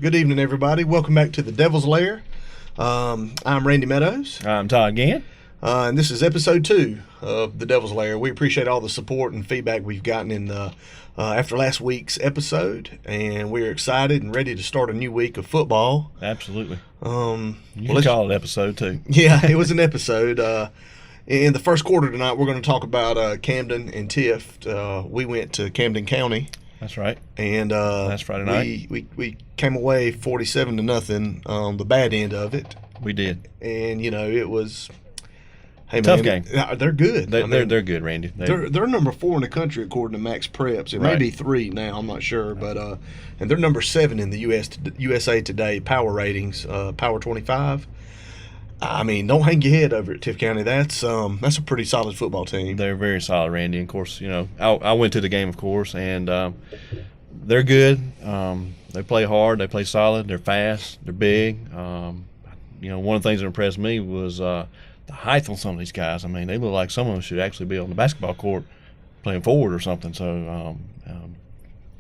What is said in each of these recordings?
Good evening, everybody. Welcome back to the Devils Lair. I'm Randy Meadows. I'm Todd Gann. And this is episode 2 of the Devils Lair. We appreciate all the support and feedback we've gotten in after last week's episode, and we're excited and ready to start a new week of football. Absolutely. You can call it episode 2. Yeah, it was an episode. In the first quarter tonight, we're going to talk about Camden and Tift. We went to Camden County. That's right. And last Friday night, we came away 47-0 on the bad end of it. We did. And it was tough game. They're good. They're good, Randy. They're number 4 in the country according to Max Preps. It may be 3 now. I'm not sure, but and they're number 7 in the USA Today power ratings, Power 25. I mean, don't hang your head over at Tift County. That's a pretty solid football team. They're very solid, Randy. And of course, I went to the game, of course, and they're good. They play hard. They play solid. They're fast. They're big. One of the things that impressed me was the height on some of these guys. I mean, they look like some of them should actually be on the basketball court playing forward or something. So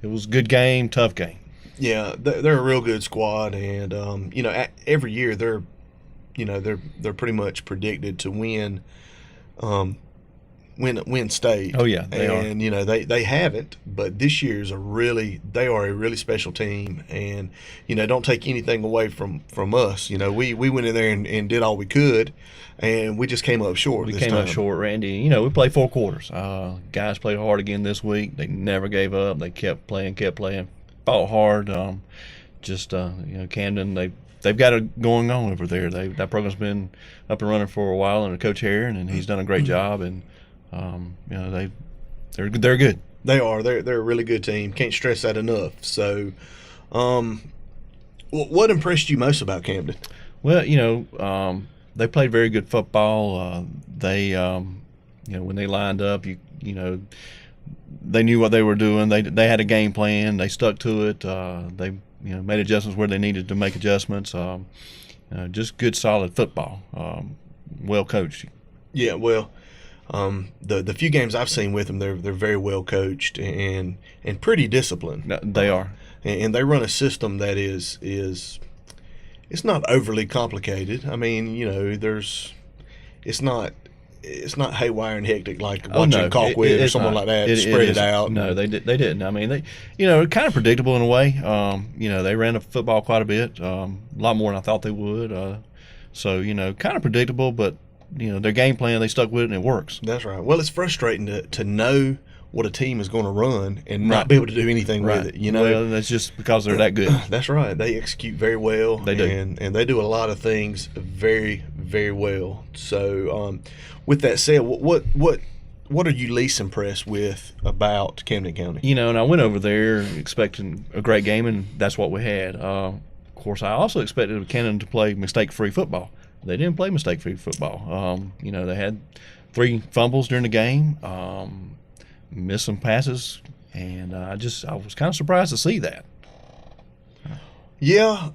it was a good game, tough game. Yeah, they're a real good squad, and every year they're pretty much predicted to win state. Oh yeah, they are. And they haven't, but this year's they are a really special team, and don't take anything away from us. We went in there and did all we could, and we just came up short. We came up short, Randy. We played 4 quarters. Guys played hard again this week. They never gave up. They kept playing, fought hard. Camden, They've got it going on over there. That program's been up and running for a while under Coach Herron, and he's done a great job. And they're good. They are. They're a really good team. Can't stress that enough. So, what impressed you most about Camden? Well, they played very good football. When they lined up, they knew what they were doing. They had a game plan. They stuck to it. They made adjustments where they needed to make adjustments. Just good, solid football. Well coached. Yeah, well, the few games I've seen with them, they're very well coached and pretty disciplined. They are, and they run a system that is it's not overly complicated. I mean, it's not haywire and hectic like watching Colquitt or someone like that spread it out. No, they didn't. I mean, they kind of predictable in a way. They ran the football quite a bit, a lot more than I thought they would. So kind of predictable, but their game plan, they stuck with it and it works. That's right. Well, it's frustrating to know what a team is going to run and not be able to do anything with it. Well, that's just because they're that good. That's right. They execute very well. They do, and they do a lot of things very, very well. So, with that said, what are you least impressed with about Camden County? And I went over there expecting a great game, and that's what we had. Of course, I also expected Camden to play mistake-free football. They didn't play mistake-free football. They had 3 fumbles during the game. Missed some passes, and I was kind of surprised to see that. Yeah,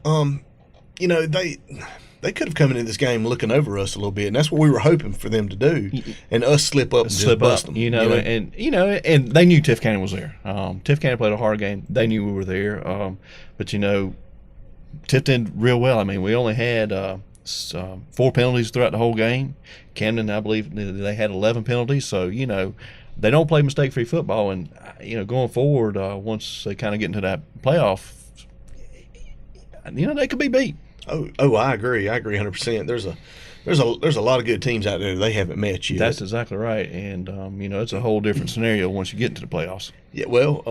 they could have come into this game looking over us a little bit, and that's what we were hoping for them to do, and us slip up and just bust them. And they knew Tift County was there. Tift County played a hard game. They knew we were there, but Tift did real well. I mean, we only had 4 penalties throughout the whole game. Camden, I believe, they had 11 penalties. So they don't play mistake-free football, and going forward, once they kind of get into that playoff, they could be beat. Oh, I agree 100%. There's a lot of good teams out there they haven't met yet. That's exactly right, and it's a whole different scenario once you get into the playoffs. Yeah, well,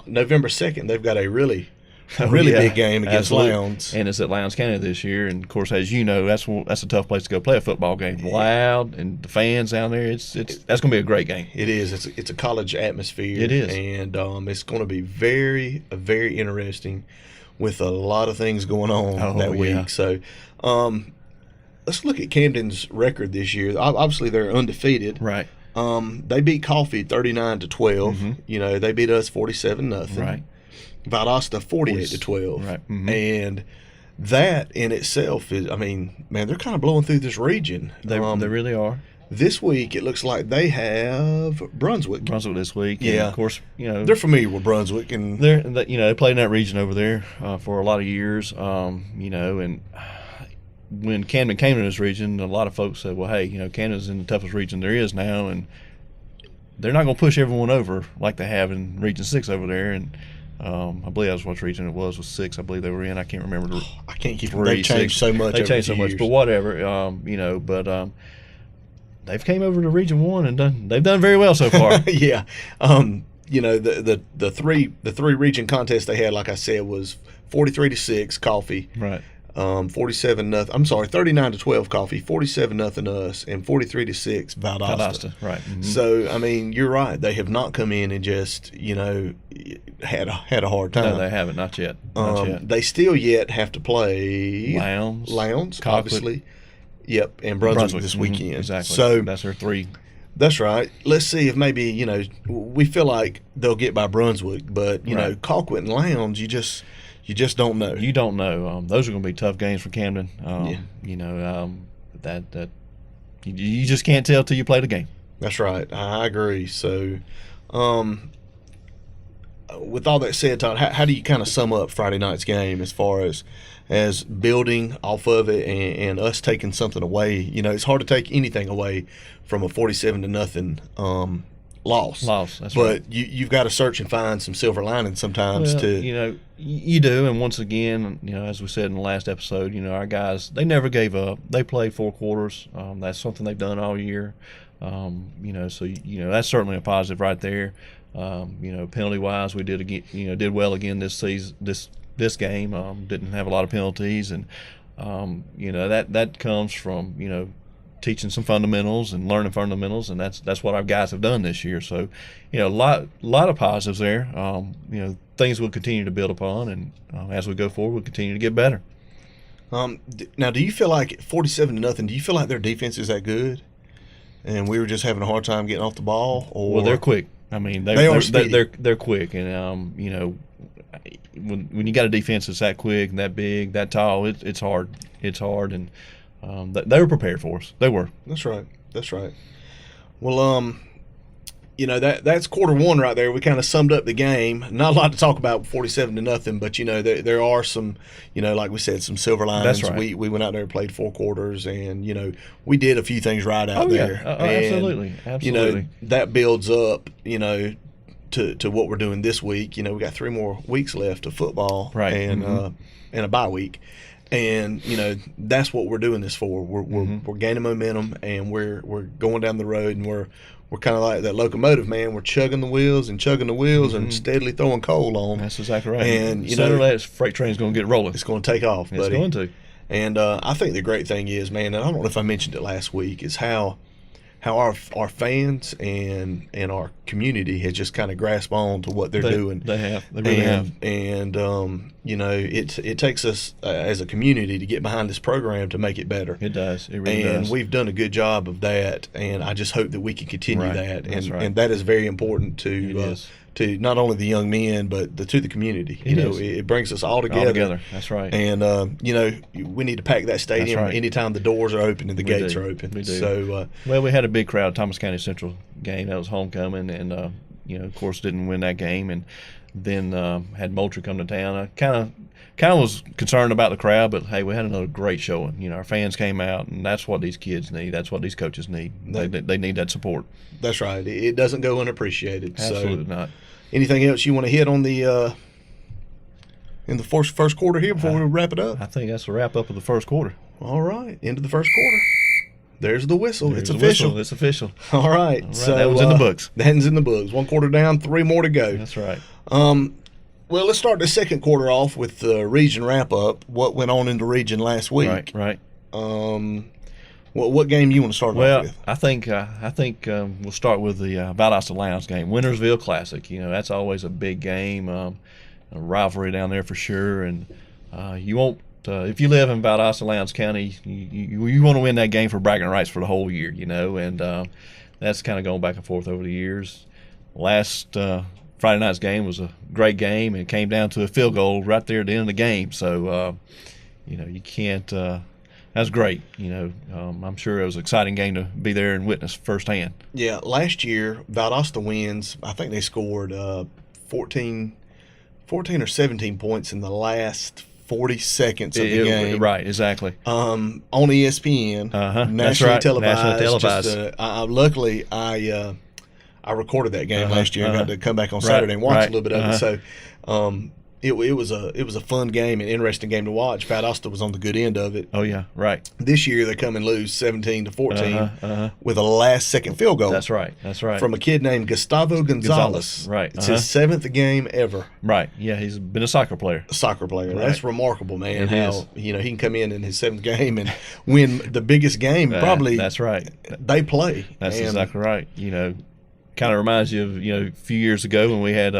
November 2nd they've got a really big game against Lowndes, and it's at Lowndes County this year. And of course, as you know, that's a tough place to go play a football game. Loud, and the fans down there. That's going to be a great game. It is. It's a college atmosphere. It is, and it's going to be very, very interesting with a lot of things going on that week. So, let's look at Camden's record this year. Obviously, they're undefeated. Right. They beat Coffee 39-12. Mm-hmm. They beat us 47-0. Right. Valdosta 48-12. Right. Mm-hmm. And that in itself is, I mean, man, they're kind of blowing through this region. They really are. This week, it looks like they have Brunswick. Brunswick this week. Yeah. And of course, they're familiar with Brunswick, and they played in that region over there for a lot of years. And when Camden came to this region, a lot of folks said, "Well, hey, Camden's in the toughest region there is now, and they're not going to push everyone over like they have in Region 6 over there." And I believe that was what region it was 6. I believe they were in. I can't remember. I can't keep. They've changed so much. They changed so much, but whatever. They've came over to Region 1 and they've done very well so far. Yeah. The three region contests they had, like I said, was 43-6 Coffee. Right. 47-0. I'm sorry, 39-12 Coffee, 47-0 us, and 43-6 Valdosta. Right. Mm-hmm. So I mean, you're right. They have not come in and just had a hard time. No, they haven't. Not yet. Not yet. They still yet have to play Lowndes, obviously. Yep, and Brunswick this weekend. Mm-hmm. Exactly. So that's their 3. That's right. Let's see if maybe we feel like they'll get by Brunswick, but Colquitt and Lowndes, you just don't know. You don't know. Those are going to be tough games for Camden. That you just can't tell till you play the game. That's right. I agree. So, with all that said, Todd, how do you kind of sum up Friday night's game as far as building off of it and us taking something away? It's hard to take anything away from a 47-0 loss. That's right. But you've got to search and find some silver linings sometimes. You do. And once again, as we said in the last episode, our guys, they never gave up. They played 4 quarters. That's something they've done all year. So that's certainly a positive right there. Penalty wise, we did well again this season. This game didn't have a lot of penalties, and that comes from teaching some fundamentals and learning fundamentals, and that's what our guys have done this year. So a lot of positives there. Things we'll continue to build upon, and as we go forward, we'll continue to get better. Now, do you feel like 47-0? Do you feel like their defense is that good, and we were just having a hard time getting off the ball? Or well, they're quick. I mean, they're quick, and when you got a defense that's that quick and that big, that tall, it's hard. It's hard, and they were prepared for us. They were. That's right. Well, that's quarter 1 right there. We kind of summed up the game. Not a lot to talk about 47-0, but there are some, like we said, some silver linings. That's right. We went out there and played 4 quarters, and we did a few things right out there. Yeah. Absolutely. That builds up, to what we're doing this week. We got 3 more weeks left of football, right, and and a bye week. And that's what we're doing this for. We're gaining momentum, and we're going down the road, and we're kind of like that locomotive, man. We're chugging the wheels and and steadily throwing coal on. That's exactly right. And sooner or later, this freight train's going to get rolling. It's going to take off, buddy. It's going to. And I think the great thing is, man, and I don't know if I mentioned it last week, is how our fans and our community has just kind of grasped on to what they're doing. They have. They really have. And it takes us as a community to get behind this program to make it better. It does. It really does. And we've done a good job of that, and I just hope that we can continue that. That's right. And that is very important to not only the young men, but to the community. It brings us all together. That's right. And we need to pack that stadium anytime the doors are open and the gates are open. We do. So we had a big crowd at Thomas County Central game. That was homecoming, and of course didn't win that game, and then had Moultrie come to town. I kind of was concerned about the crowd, but hey, we had another great showing. Our fans came out, and that's what these kids need. That's what these coaches need. They need that support. That's right. It doesn't go unappreciated. Absolutely not. Anything else you want to hit on the in the first quarter here before we wrap it up? I think that's the wrap up of the first quarter. All right, into the first quarter. There's the whistle. There's it's official. Whistle. It's official. All right. So that was in the books. That's in the books. 1 quarter down, 3 more to go. That's right. Well, let's start the second quarter off with the region wrap up. What went on in the region last week? Right. What game you want to start off with? I think we'll start with the Valdosta Lowndes game, Wintersville Classic. That's always a big game, a rivalry down there for sure. And you won't if you live in Valdosta Lowndes County, you want to win that game for bragging rights for the whole year. And that's kind of going back and forth over the years. Last Friday night's game was a great game, and it came down to a field goal right there at the end of the game. So you can't That's great. I'm sure it was an exciting game to be there and witness firsthand. Yeah, last year Valdosta wins. I think they scored 14 or 17 points in the last 40 seconds of the game. Right, exactly. On ESPN, nationally televised. Luckily, I recorded that game last year and got to come back on Saturday and watch a little bit of it. So it was a fun game, an interesting game to watch. Valdosta was on the good end of it. Oh yeah, right. This year they come and lose 17-14 with a last-second field goal. That's right. From a kid named Gustavo Gonzalez. Right. It's his 7th game ever. Right. Yeah, he's been a soccer player. Right. That's remarkable, man. He can come in his 7th game and win the biggest game probably. That's right. They play. That's exactly right. Kind of reminds you of a few years ago when we had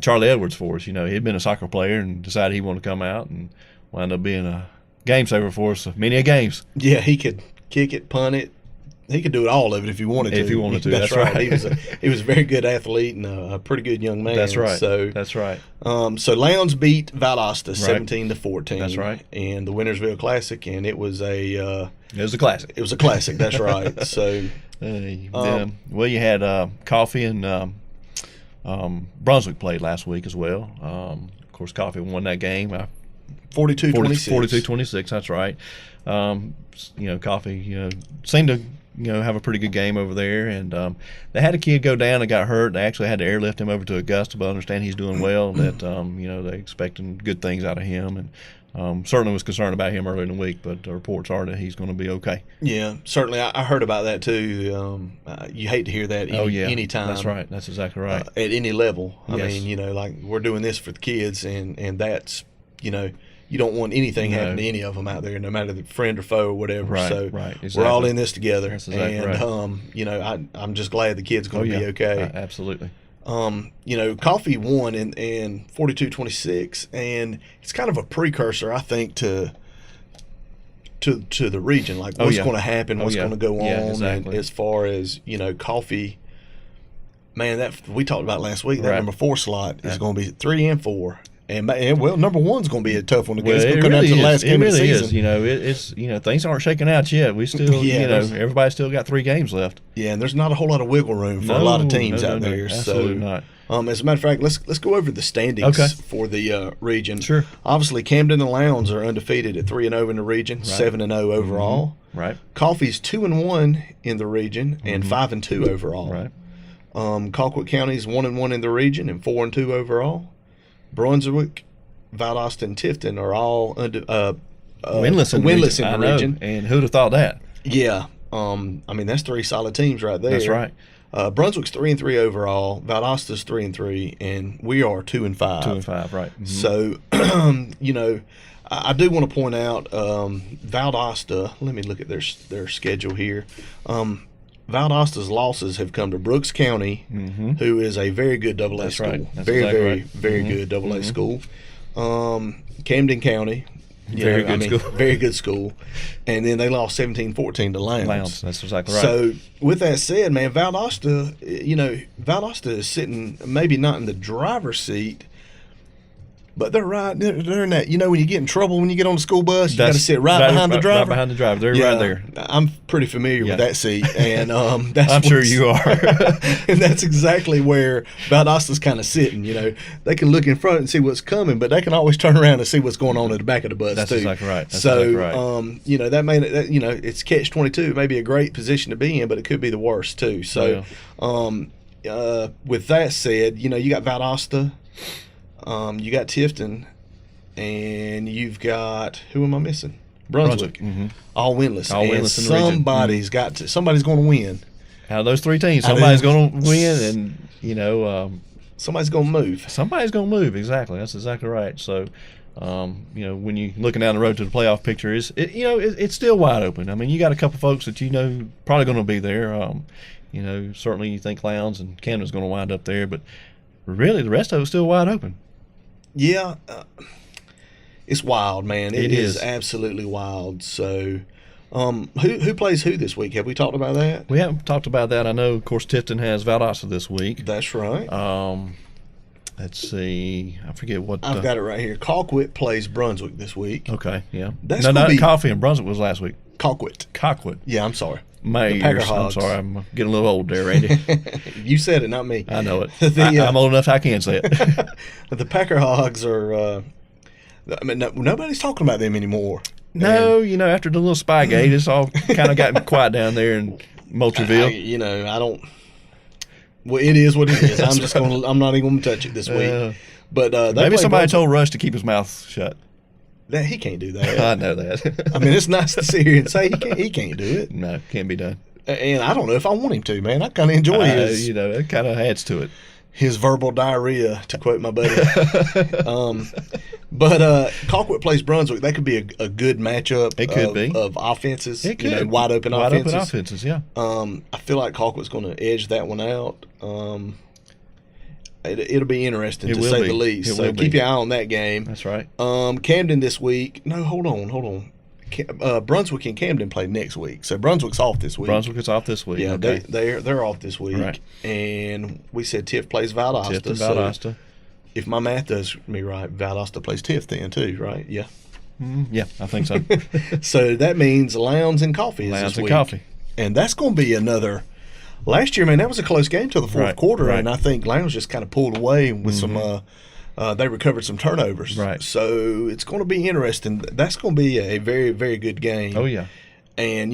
Charlie Edwards for us. He'd been a soccer player and decided he wanted to come out and wound up being a game saver for us many a games. Yeah, he could kick it, punt it. He could do it all of it if he wanted to. That's right. He was a very good athlete and a pretty good young man. That's right. That's right. So Lowndes beat Valdosta 17-14. That's right. In the Wintersville Classic, and it was a classic. It was a classic. That's right. So, you had Coffee and Brunswick played last week as well. Of course, Coffee won that game. 42-26. 42-26. That's right. Coffee, seemed to have a pretty good game over there, and they had a kid go down and got hurt. They actually had to airlift him over to Augusta, but I understand he's doing well. That they expecting good things out of him, and certainly was concerned about him earlier in the week. But the reports are that he's going to be okay. Yeah, certainly. I heard about that too. You hate to hear that any time. That's right. That's exactly right. At any level. I Yes. mean, like we're doing this for the kids, and that's you don't want anything happening to any of them out there, no matter the friend or foe or whatever. Right, so right, exactly. we're all in this together. That's exactly and I'm just glad the kid's going to be okay. Absolutely. Coffee won in 42-26, and it's kind of a precursor, I think, to the region, like what's going to happen, what's going to go on, exactly. and as far as Coffee. Man, that we talked about last week. That number 4 slot is going to be 3 and 4. And number 1's going to be a tough one to get. It really is. The last game of the season. It's things aren't shaking out yet. We still, everybody's still got 3 games left. Yeah, and there's not a whole lot of wiggle room for a lot of teams out there. Absolutely not. As a matter of fact, let's go over the standings for the region. Sure. Obviously, Camden and Lowndes are undefeated at 3-0 in the region, 7-0 overall. Mm-hmm. Right. Coffee's 2-1 in the region and 5-2 overall. Right. Colquitt County's 1-1 in the region and 4-2 overall. Brunswick, Valdosta, and Tifton are all winless in the region. And who'd have thought that? Yeah. That's 3 solid teams right there. That's right. Brunswick's 3-3 overall. Valdosta's 3-3, and we are 2-5. 2-5, right. Mm-hmm. So, I do want to point out Valdosta. Let me look at their schedule here. Valdosta's losses have come to Brooks County, who is a very good AA school. Right. That's very good AA school. Camden County, very good school. And then they lost 17-14 to Lowndes. That's exactly right. So with that said, man, Valdosta is sitting maybe not in the driver's seat, but they're in that, when you get in trouble when you get on the school bus, you got to sit right behind the driver. Right behind the driver. They're right there. I'm pretty familiar with that seat, and I'm sure you are. And that's exactly where Valdosta's kind of sitting. They can look in front and see what's coming, but they can always turn around and see what's going on at the back of the bus. That's too. Exactly right. That may it's catch-22. It may be a great position to be in, but it could be the worst too. So, with that said, you got Valdosta. You got Tifton, and you've got, who am I missing? Brunswick. All winless. All winless in the region. Somebody's going to win. Out of those 3 teams, somebody's going to win, and somebody's going to move. Somebody's going to move. Exactly. That's exactly right. So, when you're looking down the road to the playoff picture, it's still wide open. I mean, you got a couple folks that probably going to be there. Certainly you think Lowndes and Camden's going to wind up there, but really the rest of it's still wide open. Yeah, it's wild, man. It is absolutely wild. So, who plays who this week? Have we talked about that? We haven't talked about that. I know, of course, Tifton has Valdosta this week. That's right. Let's see. I forget what. I've got it right here. Colquitt plays Brunswick this week. Okay, yeah. That's no, gonna not be Coffee and Brunswick was last week. Colquitt. Yeah, I'm sorry. My The Packer ears. I'm Hogs. sorry. I'm getting a little old there, Randy. You said it, not me. I know it. I'm old enough I can say it. The Packer Hogs are. I mean, nobody's talking about them anymore. No, after the little Spygate, it's all kind of gotten quiet down there in Moultrieville. I don't. Well, it is what it is. I'm not even going to touch it this week. But maybe somebody told Rush to keep his mouth shut. He can't do that. I know that. I mean, it's nice to sit here and say he can't do it. No, can't be done. And I don't know if I want him to, man. I kind of enjoy his. It kind of adds to it. His verbal diarrhea, to quote my buddy. But Colquitt plays Brunswick. That could be a good matchup. It could be of offenses. It could. Wide open offenses. Wide open offenses, yeah. I feel like Colquitt's going to edge that one out. It'll be interesting to say the least. So keep your eye on that game. That's right. Camden this week. No, hold on. Brunswick and Camden play next week. So Brunswick's off this week. Brunswick is off this week. Yeah, okay. they're off this week. Right. And we said Tiff plays Valdosta. Tiff and Valdosta. So if my math does me right, Valdosta plays Tiff then too, right? Yeah. Yeah, I think so. So that means Lowndes and Coffee is this week. Coffee. And that's going to be another. Last year, man, that was a close game till the fourth quarter, and I think Lowndes just kind of pulled away with some. They recovered some turnovers, right? So it's going to be interesting. That's going to be a very, very good game. Oh yeah. And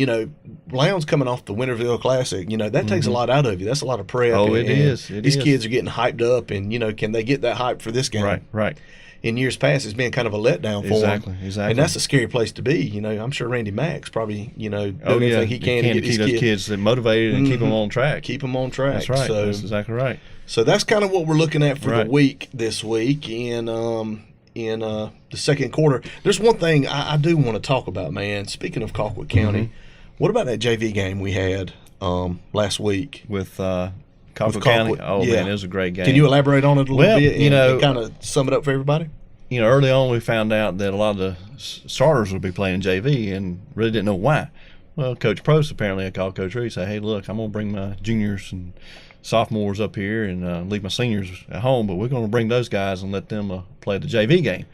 Lowndes coming off the Winterville Classic, that takes a lot out of you. That's a lot of prep. Oh, it is. These kids are getting hyped up, and can they get that hype for this game? Right. In years past, it's been kind of a letdown for them. Exactly. And that's a scary place to be. I'm sure Randy Mack's probably, doing everything he can to get these kids motivated and keep them on track. Keep them on track. That's right. So, that's exactly right. So that's kind of what we're looking at for the week this week in the second quarter. There's one thing I do want to talk about, man. Speaking of Colquitt County, what about that JV game we had last week with Colquitt County? Oh man, it was a great game. Can you elaborate on it a little bit and kind of sum it up for everybody? Early on we found out that a lot of the starters would be playing JV and really didn't know why. Well, Coach Prost apparently had called Coach Reed, say, hey, look, I'm going to bring my juniors and sophomores up here and leave my seniors at home, but we're going to bring those guys and let them play the JV game.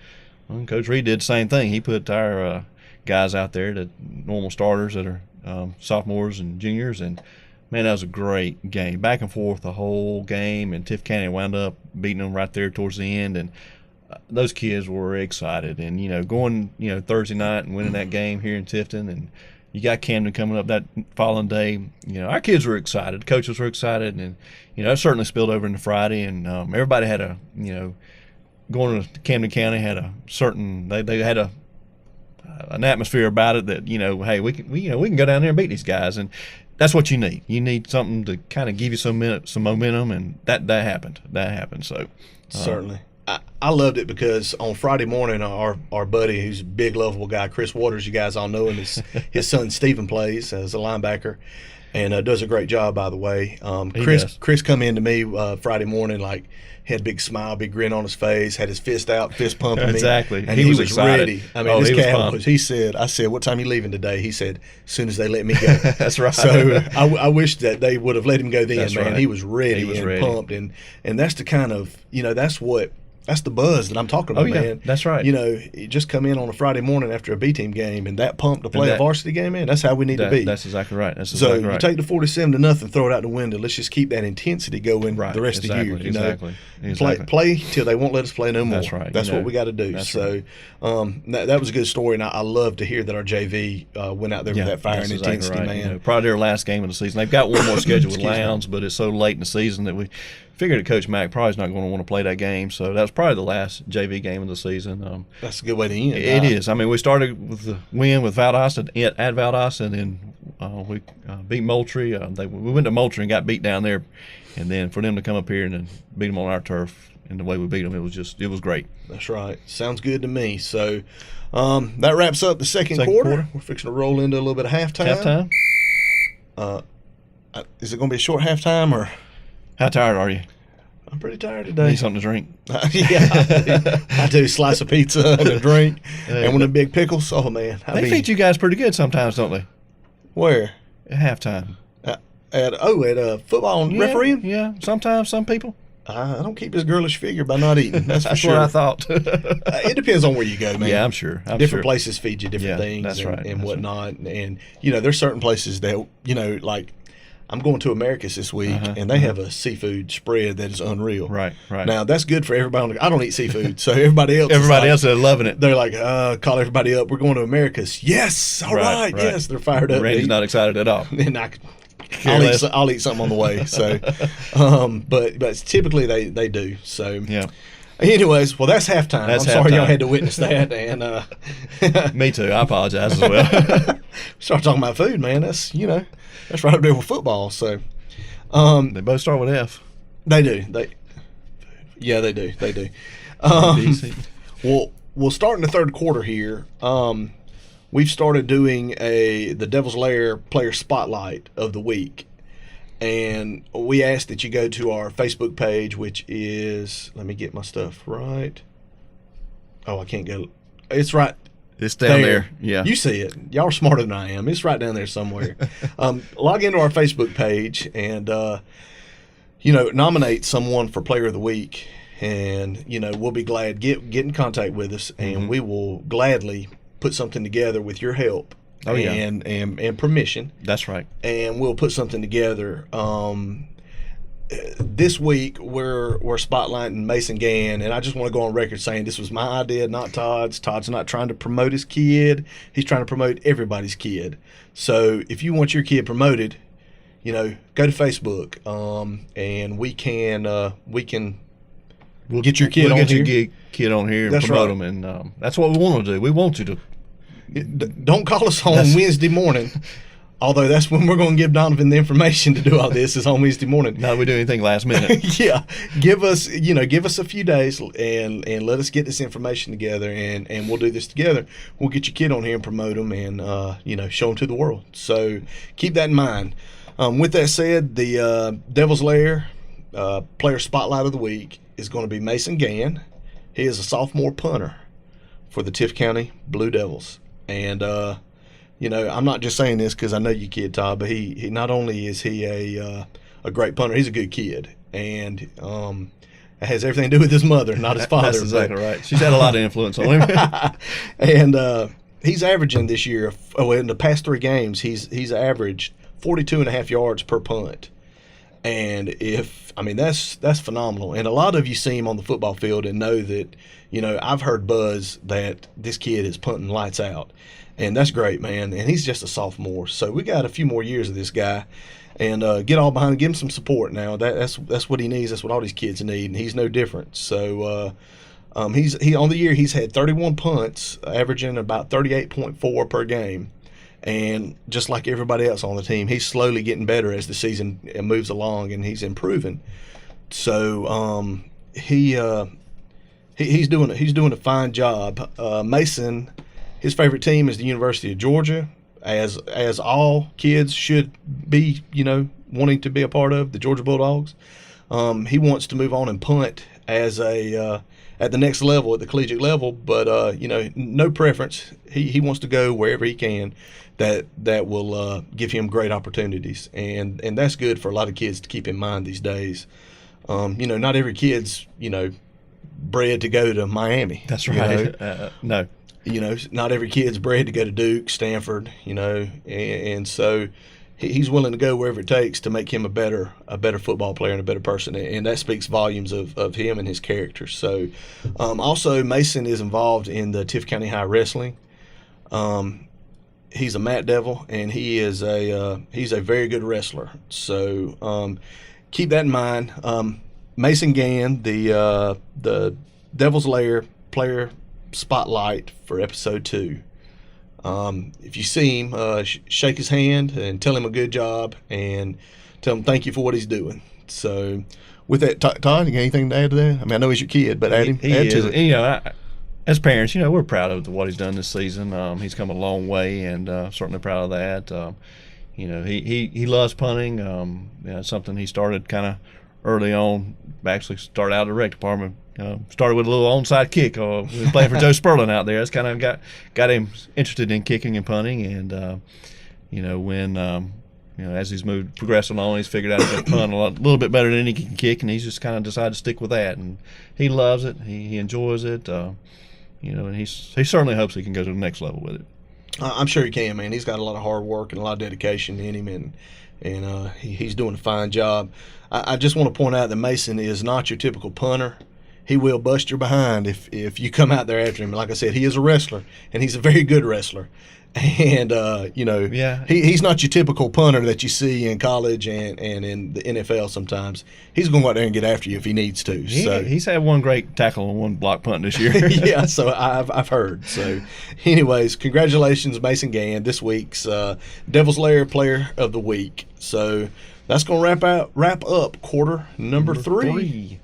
Well, Coach Reed did the same thing. He put our guys out there, the normal starters that are sophomores and juniors, and man, that was a great game. Back and forth the whole game, and Tiff County wound up beating them right there towards the end, and those kids were excited. And, going, Thursday night and winning that game here in Tifton, and you got Camden coming up that following day. Our kids were excited. Coaches were excited, and, it certainly spilled over into Friday, and everybody had a, going to Camden County had a certain, they had an atmosphere about it that, hey, we can go down there and beat these guys, and that's what you need. You need something to kind of give you some momentum, and that happened. So certainly, I loved it because on Friday morning, our buddy, who's a big, lovable guy, Chris Waters, you guys all know him. His son Stephen plays as a linebacker, and does a great job, by the way. Chris come in to me Friday morning like. Had a big smile, big grin on his face, had his fist out, fist pumping me. Exactly. And he was excited. Ready. I mean, this cat was, I said, what time are you leaving today? He said, as soon as they let me go. That's right. So I wish that they would have let him go then, that's man. Right. He was ready and pumped. And that's the kind of, that's the buzz that I'm talking about, man. That's right. You just come in on a Friday morning after a B-team game and that pump to play a varsity game, man, that's how we need to be. That's exactly right. So you take the 47-0, throw it out the window. Let's just keep that intensity going the rest of the year. Exactly. Play till they won't let us play no more. That's right. That's what we got to do. That was a good story, and I love to hear that our JV went out there with that fire and intensity, right. man. Probably their last game of the season. They've got one more scheduled with Lowndes, but it's so late in the season that we figured that Coach Mack probably is not going to want to play that game. So that was probably the last JV game of the season. That's a good way to end. It is. I mean, we started with the win with Valdosta at Valdosta, and then we beat Moultrie. We went to Moultrie and got beat down there, and then for them to come up here and then beat them on our turf and the way we beat them, it was great. That's right. Sounds good to me. So that wraps up the second quarter. We're fixing to roll into a little bit of halftime. Is it going to be a short halftime or? How tired are you? I'm pretty tired today. Need something to drink? Yeah, I do. Slice of pizza and a drink, and one of the big pickles. Oh man, they feed you guys pretty good sometimes, don't they? Where? At halftime. At football and refereeing? Yeah, sometimes some people. I don't keep his girlish figure by not eating. That's for That's sure. what I thought. It depends on where you go, man. Yeah, I'm sure. Different places feed you different things that's right. and whatnot. Right. And, there's certain places that, like I'm going to Americus this week, and they have a seafood spread that is unreal. Right. Now, that's good for everybody. I don't eat seafood, so everybody else else is loving it. They're like, call everybody up. We're going to Americus. Yes, all right. Yes, they're fired up. Randy's not excited at all. And I'll eat something on the way. So, but typically they do. So, yeah. Anyways, well, that's halftime. I'm sorry y'all had to witness that. And me too. I apologize as well. Start talking about food, man. That's that's right up there with football. So, they both start with F. They do. They do. We'll start in the third quarter here. We've started doing the Devils Lair player spotlight of the week. And we ask that you go to our Facebook page, which is, let me get my stuff right. Oh, I can't go. It's right. It's down there. Yeah. You see it. Y'all are smarter than I am. It's right down there somewhere. Log into our Facebook page and, nominate someone for player of the week. And, we'll be glad. Get in contact with us, and we will gladly put something together with your help. Oh, yeah. And permission. That's right. And we'll put something together. This week we're spotlighting Mason Gann, and I just want to go on record saying this was my idea, not Todd's. Todd's not trying to promote his kid. He's trying to promote everybody's kid. So if you want your kid promoted, go to Facebook, and we can get your kid on here. Your kid on here and promote them, and that's what we want to do. We want you to. Don't call us on Wednesday morning, although that's when we're going to give Donovan the information to do all this is on Wednesday morning. Not we do anything last minute. Yeah, give us a few days and let us get this information together, and we'll do this together. We'll get your kid on here and promote them, and show them to the world. So keep that in mind. With that said, the Devils Lair player spotlight of the week is going to be Mason Gann. He is a sophomore punter for the Tift County Blue Devils. And, I'm not just saying this because I know you kid, Todd, but he not only is he a great punter, he's a good kid. And it has everything to do with his mother, not his father. That's exactly right. She's had a lot of influence on him. And he's averaging this year, in the past 3 games, he's averaged 42.5 yards per punt. And that's phenomenal. And a lot of you see him on the football field and know that, I've heard buzz that this kid is punting lights out. And that's great, man. And he's just a sophomore. So we got a few more years of this guy. And get all behind him, give him some support now. That's what he needs. That's what all these kids need. And he's no different. So he on the year, he's had 31 punts, averaging about 38.4 per game. And just like everybody else on the team, he's slowly getting better as the season moves along, and he's improving. So he's doing a fine job. Mason, his favorite team is the University of Georgia, as all kids should be, wanting to be a part of, the Georgia Bulldogs. He wants to move on and punt as at the next level, at the collegiate level, but no preference. He wants to go wherever he can that will give him great opportunities, and that's good for a lot of kids to keep in mind these days. Not every kid's bred to go to Miami. That's right. No. Not every kid's bred to go to Duke, Stanford. And so he's willing to go wherever it takes to make him a better football player and a better person, and that speaks volumes of him and his character. So, also Mason is involved in the Tift County High Wrestling. He's a mat devil, and he's a very good wrestler. So, keep that in mind. Mason Gann, the Devils Lair player spotlight for episode 2. If you see him, shake his hand and tell him a good job and tell him thank you for what he's doing. So, with that, Todd, you got anything to add to that? I know he's your kid, but add to it. As parents, we're proud of what he's done this season. He's come a long way, and certainly proud of that. He loves punting. It's something he started kind of early on. Actually, started out in the rec department. Started with a little onside kick. We were playing for Joe Sperling out there. That's kind of got him interested in kicking and punting. And when as he's progressed along, he's figured out he can punt a little bit better than he can kick, and he's just kind of decided to stick with that. And he loves it. He enjoys it. And he certainly hopes he can go to the next level with it. I'm sure he can, man. He's got a lot of hard work and a lot of dedication in him, and he's doing a fine job. I just want to point out that Mason is not your typical punter. He will bust your behind if you come out there after him. Like I said, he is a wrestler, and he's a very good wrestler. And, he's not your typical punter that you see in college and in the NFL sometimes. He's going to go out there and get after you if he needs to. He's had one great tackle and one block punt this year. Yeah, so I've heard. So, anyways, congratulations, Mason Gann, this week's Devils Lair Player of the Week. So, that's going to wrap up quarter number three.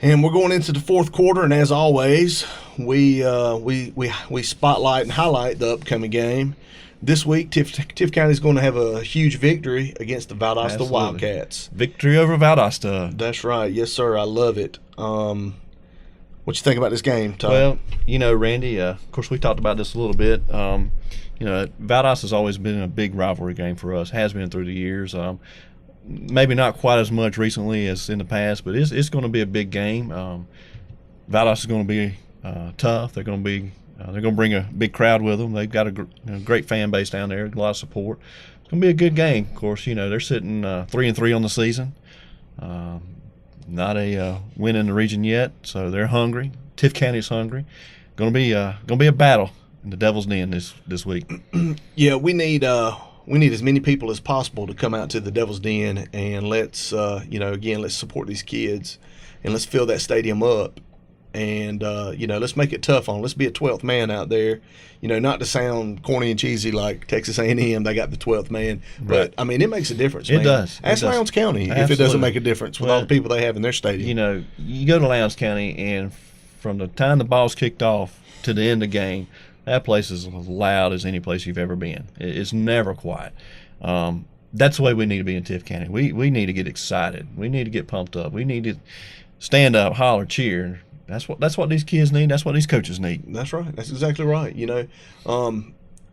And we're going into the fourth quarter, and as always, we spotlight and highlight the upcoming game. This week, Tiff County is going to have a huge victory against the Valdosta Wildcats. Victory over Valdosta. That's right. Yes, sir. I love it. What you think about this game, Todd? Well, Randy, of course, we talked about this a little bit. Valdosta has always been a big rivalry game for us, has been through the years. Maybe not quite as much recently as in the past, but it's going to be a big game. Valdosta is going to be tough. They're going to bring a big crowd with them. They've got a great fan base down there, a lot of support. It's going to be a good game. Of course, they're sitting 3-3 on the season. Not a win in the region yet, so they're hungry. Tiff County's hungry. Going to be a battle in the Devil's Den this week. Yeah, we need as many people as possible to come out to the Devil's Den, and let's let's support these kids, and let's fill that stadium up, and let's make it tough on them. Let's be a 12th man out there. Not to sound corny and cheesy like Texas A&M, they got the 12th man, right. But it makes a difference. It man. does. Ask Lowndes County if it doesn't make a difference with all the people they have in their stadium. You go to Lowndes County, and from the time the ball's kicked off to the end of the game, that place is as loud as any place you've ever been. It's never quiet. That's the way we need to be in Tiff County. We need to get excited. We need to get pumped up. We need to stand up, holler, cheer. That's what these kids need. That's what these coaches need. That's right. That's exactly right. The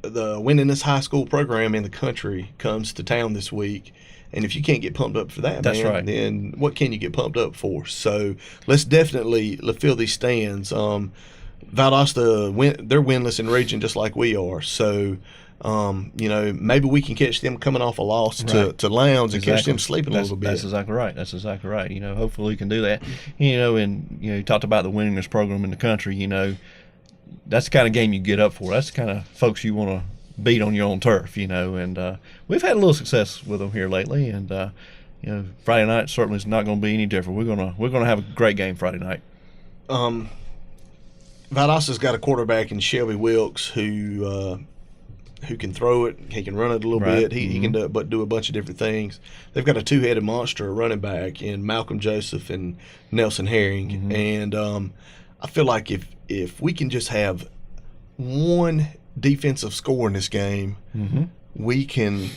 winningest high school program in the country comes to town this week. And if you can't get pumped up for that, that's right. Then what can you get pumped up for? So let's definitely fill these stands. Valdosta, they're winless in region just like we are. So, maybe we can catch them coming off a loss to Lowndes and catch them sleeping a little bit. That's exactly right. Hopefully we can do that. And you talked about the winningest program in the country. That's the kind of game you get up for. That's the kind of folks you want to beat on your own turf. And we've had a little success with them here lately. And Friday night certainly is not going to be any different. We're gonna have a great game Friday night. Valdosta's got a quarterback in Shelby Wilkes who can throw it. He can run it a little bit. He can do a bunch of different things. They've got a two-headed monster running back in Malcolm Joseph and Nelson Herring. And I feel like if we can just have one defensive score in this game, we can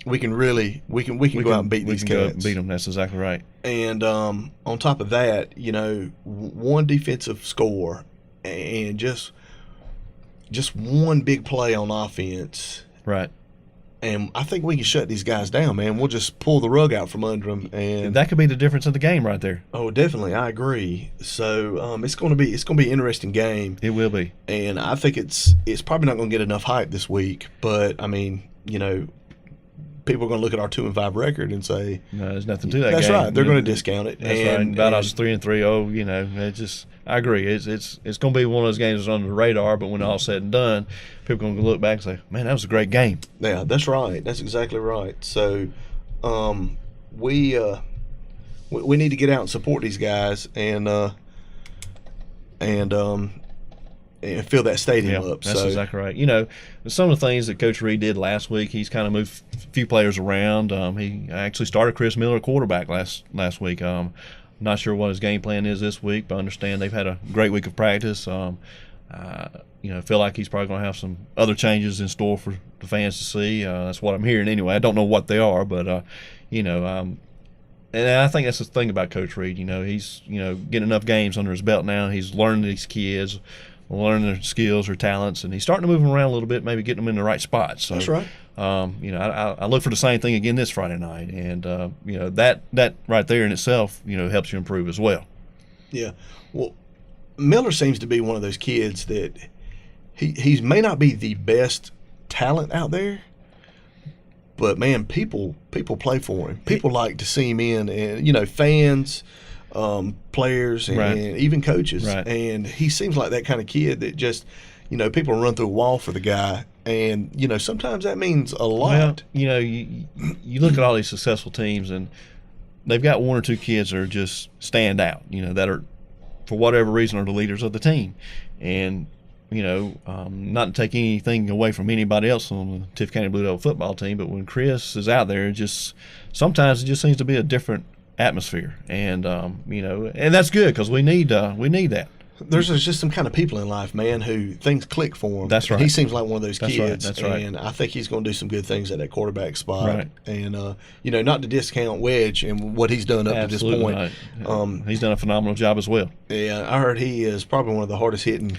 go out and beat these cats. Beat them. That's exactly right. And on top of that, one defensive score and just one big play on offense. Right. And I think we can shut these guys down, man. We'll just pull the rug out from under them, and that could be the difference in the game right there. Oh, definitely, I agree. So it's going to be an interesting game. It will be, and I think it's probably not going to get enough hype this week. But people are going to look at our 2-5 record and say, "No, there's nothing to that." That's game. right. They're going to discount it. That's right. Valdosta's 3-3. Oh, it's just. I agree. It's going to be one of those games that's under the radar. But when all's said and done, people are going to look back and say, "Man, that was a great game." Yeah, that's right. That's exactly right. So, we need to get out and support these guys and fill that stadium up. That's exactly right. Some of the things that Coach Reed did last week, he's kind of moved a few players around. He actually started Chris Miller quarterback last week. Not sure what his game plan is this week, but I understand they've had a great week of practice. Feel like he's probably going to have some other changes in store for the fans to see. That's what I'm hearing anyway. I don't know what they are, but and I think that's the thing about Coach Reed. He's getting enough games under his belt now. He's learning these kids, learning their skills or talents, and he's starting to move them around a little bit, maybe getting them in the right spots. So, that's right. I look for the same thing again this Friday night, and that right there in itself, helps you improve as well. Yeah. Well, Miller seems to be one of those kids that he may not be the best talent out there, but man, people play for him. People like to see him in, and fans, players, and even coaches. Right. And he seems like that kind of kid that just, people run through a wall for the guy, and sometimes that means a lot. Well, you look at all these successful teams, and they've got one or two kids that are just stand out. That are, for whatever reason, are the leaders of the team, and not to take anything away from anybody else on the Tiff County Blue Devil football team, but when Chris is out there, sometimes it just seems to be a different atmosphere, and and that's good because we need that. There's just some kind of people in life, man, who things click for him. That's right. And he seems like one of those kids. That's right. And I think he's going to do some good things at that quarterback spot. Right. And not to discount Wedge and what he's done up Absolutely to this point. Not. He's done a phenomenal job as well. Yeah, I heard he is probably one of the hardest hitting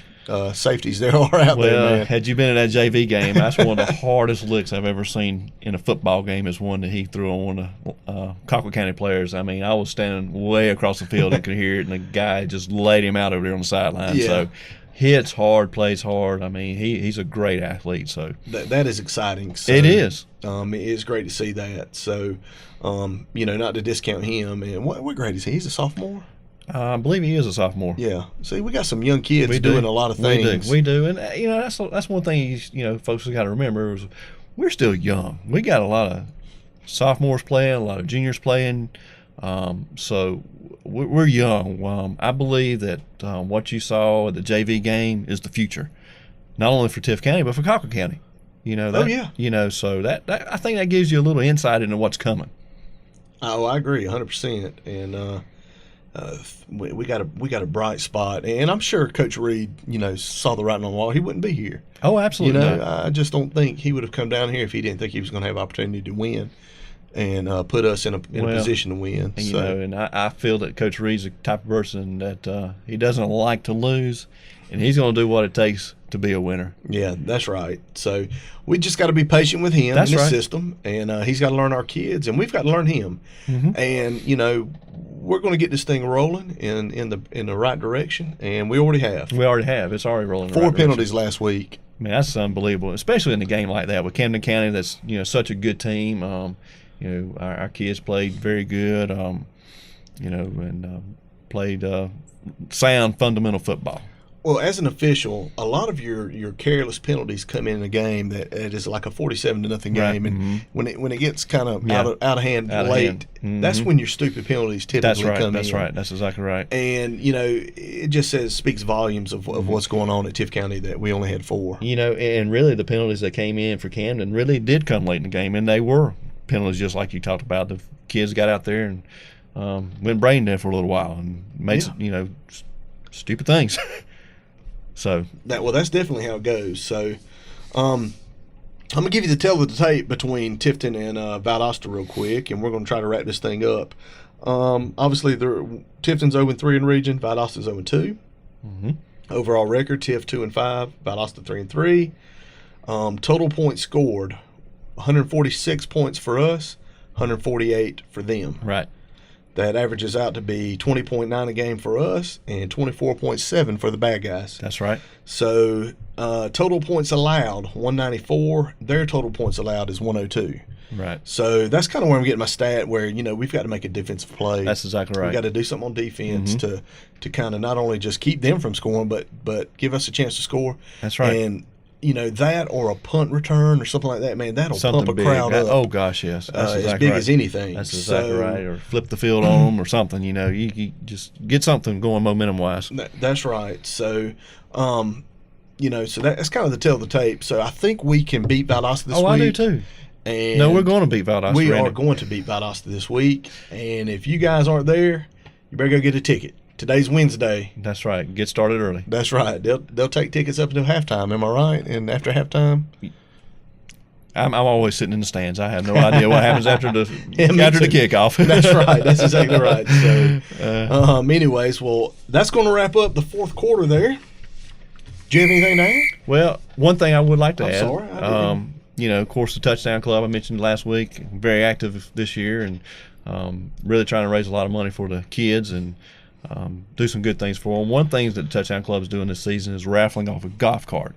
safeties there are out there, man. Had you been at that JV game, that's one of the hardest licks I've ever seen in a football game, is one that he threw on one of the Colquitt County players. I mean, I was standing way across the field and could hear it, and the guy just laid him out over there on the sideline. Yeah. So hits hard, plays hard. I mean, he's a great athlete. So that is exciting. So, it is. It is great to see that. So, not to discount him. And what grade is he? He's a sophomore? I believe he is a sophomore. Yeah. See, we got some young kids doing a lot of things. We do. And, that's one thing, folks have got to remember is we're still young. We got a lot of sophomores playing, a lot of juniors playing. So we're young. I believe that what you saw at the JV game is the future, not only for Tiff County, but for Colquitt County. So that I think that gives you a little insight into what's coming. Oh, I agree 100%. And, we got a bright spot, and I'm sure Coach Reed, saw the writing on the wall. He wouldn't be here. Oh, absolutely. I just don't think he would have come down here if he didn't think he was going to have opportunity to win and put us in a position to win. And I feel that Coach Reed's the type of person that he doesn't like to lose, and he's going to do what it takes to be a winner. Yeah, that's right. So we just got to be patient with him and his system, and he's got to learn our kids, and we've got to learn him. Mm-hmm. And we're going to get this thing rolling in the right direction, and we already have. It's already rolling. In the 4 right penalties last week. Man, that's unbelievable, especially in a game like that with Camden County. That's such a good team. Our kids played very good. And played sound fundamental football. Well, as an official, a lot of your careless penalties come in a game that it is like a 47-0 game, and when it gets kind of out of hand late, that's when your stupid penalties typically come in. That's right. That's exactly right. And it just speaks volumes of what's going on at Tiff County that we only had 4. And really the penalties that came in for Camden really did come late in the game, and they were penalties just like you talked about. The kids got out there and went brain dead for a little while and made some, stupid things. So that's definitely how it goes. So I'm gonna give you the tale of the tape between Tifton and Valdosta real quick, and we're gonna try to wrap this thing up. Obviously, Tifton's 0-3 in region, Valdosta's 0-2. Mm-hmm. Overall record: Tiff 2-5, Valdosta 3-3. Total points scored: 146 points for us, 148 for them. Right. That averages out to be 20.9 a game for us and 24.7 for the bad guys. That's right. So total points allowed, 194. Their total points allowed is 102. Right. So that's kind of where I'm getting my stat where, we've got to make a defensive play. That's exactly right. We've got to do something on defense to kind of not only just keep them from scoring, but give us a chance to score. That's right. And that or a punt return or something like that, man, that'll something pump a big. crowd up. Oh, gosh, yes. That's exactly as big right. as anything. That's exactly right. Or flip the field on them or something, you just get something going momentum-wise. That's right. So, so that's kind of the tale of the tape. So I think we can beat Valdosta this week. Oh, I do too. And no, we're going to beat Valdosta. We are going to beat Valdosta this week. And if you guys aren't there, you better go get a ticket. Today's Wednesday. That's right. Get started early. That's right. They'll take tickets up until halftime. Am I right? And after halftime, I'm always sitting in the stands. I have no idea what happens after the kickoff. That's right. That's exactly right. So, anyways, that's going to wrap up the fourth quarter there. Do you have anything to add? Well, one thing I would like to add. Sorry, of course, the Touchdown Club I mentioned last week, very active this year, and really trying to raise a lot of money for the kids and do some good things for them. One thing that the Touchdown Club is doing this season is raffling off a golf cart.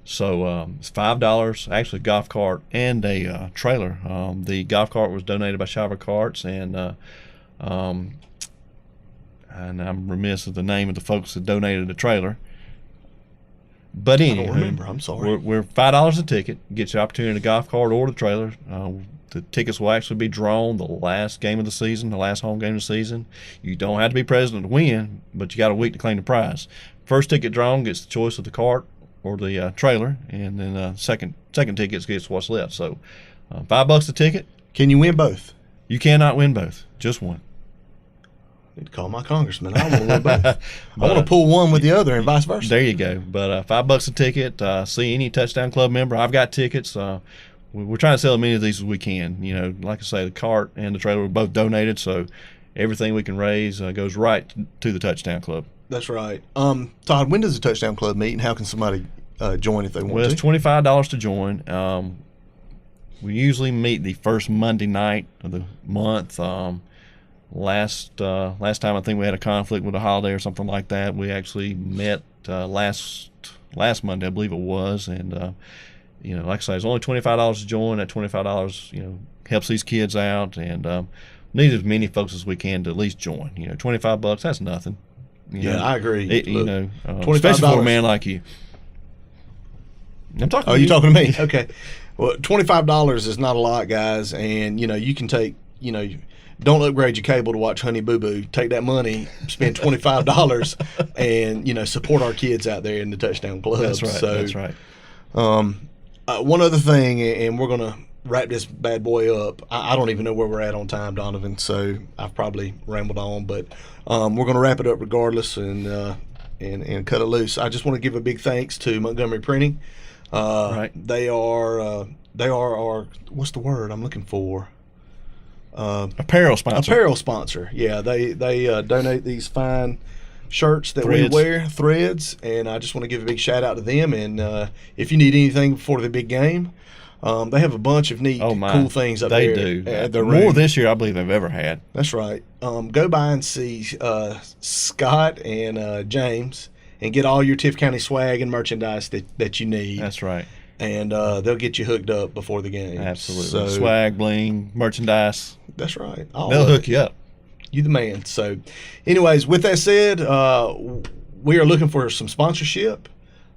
So it's $5, actually, golf cart and a trailer. The golf cart was donated by Shiver Carts, and I'm remiss of the name of the folks that donated the trailer. But anyway, I don't remember. I'm sorry. We're $5 a ticket. Get you an opportunity to golf cart or the trailer. The tickets will actually be drawn the last game of the season, the last home game of the season. You don't have to be president to win, but you got a week to claim the prize. First ticket drawn gets the choice of the cart or the trailer, and then second ticket gets what's left. So $5 a ticket. Can you win both? You cannot win both. Just one. I need to call my congressman. I want to win both. I want to pull one with the other and vice versa. There you go. But $5 a ticket. See any Touchdown Club member. I've got tickets. We're trying to sell as many of these as we can. Like I say, the cart and the trailer were both donated, so everything we can raise goes right to the Touchdown Club. That's right. Todd, when does the Touchdown Club meet, and how can somebody join if they want to? Well, it's $25 to join. We usually meet the first Monday night of the month. Last time I think we had a conflict with a holiday or something like that. We actually met last Monday, I believe it was, and like I say, it's only $25 to join. That $25 helps these kids out, and need as many folks as we can to at least join. $25, that's nothing. I agree. Especially for a man like you. I'm talking. Oh, you talking to me? Okay. Well, $25 is not a lot, guys, and you can take don't upgrade your cable to watch Honey Boo Boo. Take that money, spend $25, and support our kids out there in the Touchdown Club. That's right. So, that's right. One other thing, and we're gonna wrap this bad boy up. I don't even know where we're at on time, Donovan. So I've probably rambled on, but we're gonna wrap it up regardless and cut it loose. I just want to give a big thanks to Montgomery Printing. Right. They are our, what's the word I'm looking for? Apparel sponsor. Apparel sponsor. Yeah, they donate these fine shirts that Threads. we wear, threads, and I just want to give a big shout out to them. And if you need anything before the big game, they have a bunch of neat, cool things up there. They do. At their More room. this year, I believe, they've ever had. That's right. Go by and see Scott and James, and get all your Tiff County swag and merchandise that you need. That's right. And they'll get you hooked up before the game. Absolutely. So, swag, bling, merchandise. That's right. They'll hook you up. You the man. So, anyways, with that said, we are looking for some sponsorship.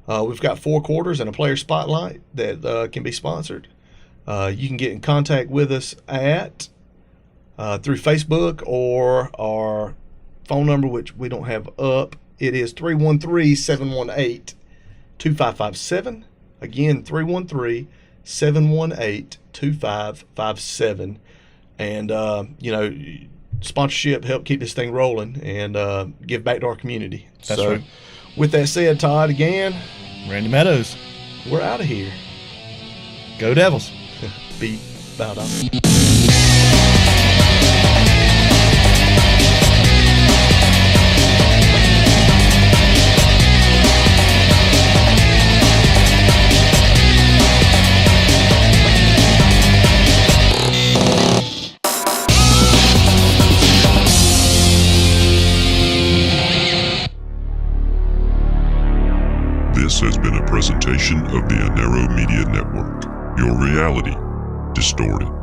We've got 4 quarters and a player spotlight that can be sponsored. You can get in contact with us at through Facebook or our phone number, which we don't have up. It is 313-718-2557. Again, 313-718-2557. And, sponsorship help keep this thing rolling and give back to our community. That's right. With that said, Todd, again, Randy Meadows. we're out of here. Go Devils. Be Valdosta. This has been a presentation of the Anero Media Network, your reality distorted.